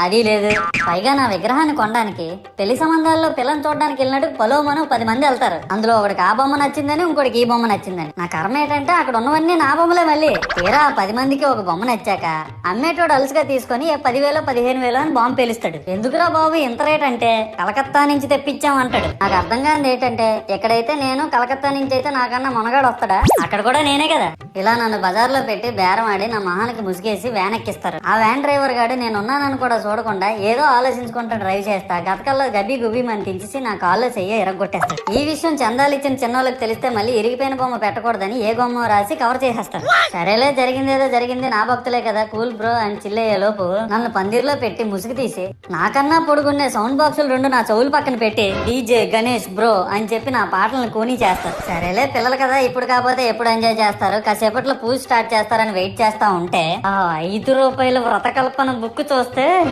అది లేదు. పైగా నా విగ్రహాన్ని కొనడానికి పెళ్లి సంబంధాల్లో పిల్లని చూడడానికి వెళ్ళినట్టు పొలోమను 10 మంది వెళ్తారు. అందులో ఒకడికి ఆ బొమ్మ నచ్చిందని, ఇంకోటికి ఈ బొమ్మ నచ్చిందని. నా కర్మ ఏంటంటే అక్కడ ఉన్నవన్నీ నా బొమ్మలే. మళ్ళీ తీరా 10 మందికి ఒక బొమ్మ నచ్చాక అమ్మేటోడు అలుసుగా తీసుకొని 10,000 15,000 అని బాంబు పేలుస్తాడు. ఎందుకురా బాబు ఇంత రేట్ అంటే కలకత్తా నుంచి తెప్పించాం అంటాడు. నాకు అర్థం కానిది ఏంటంటే ఎక్కడైతే నేను కలకత్తా నుంచి అయితే నాకన్నా మొనగాడు వస్తాడా, అక్కడ కూడా నేనే కదా. ఇలా నన్ను బజార్లో పెట్టి బేరం ఆడి నా మొహానికి ముసుగేసి వ్యాన్ ఎక్కిస్తారు. ఆ వ్యాన్ డ్రైవర్ గాడు నేను ఉన్నానని కూడా చూడకుండా ఏదో ఆలోచించుకుంటా డ్రైవ్ చేస్తా గతకల్లో గబ్బి గుబ్బి అని తించేసి నా కాల్లో చెయ్యి ఎరగొట్టేస్తాడు. ఈ విషయం చందాలు ఇచ్చిన చిన్నోళ్ళకి తెలిస్తే మళ్ళీ ఇరిగిపోయిన బొమ్మ పెట్టకూడదని ఏ బొమ్మ రాసి కవర్ చేసేస్తారు. సరేలే జరిగిందేదో జరిగింది, నా భక్తులే కదా కూల్ బ్రో అని చిల్లయ్యే లోపు నన్ను పందిర్లో పెట్టి ముసుగు తీసి నాకన్నా పొడుగున్నే సౌండ్ బాక్సులు 2 నా చెవులు పక్కన పెట్టి డీజే గణేష్ బ్రో అని చెప్పి నా పాటలను కూనీ చేస్తారు. సరేలే పిల్లలు కదా ఇప్పుడు కాకపోతే ఎప్పుడు ఎంజాయ్ చేస్తారు, కాసేపట్లో పూజ స్టార్ట్ చేస్తారని వెయిట్ చేస్తా ఉంటే ఆ 5 రూపాయల వ్రతకల్పన బుక్ చూస్తే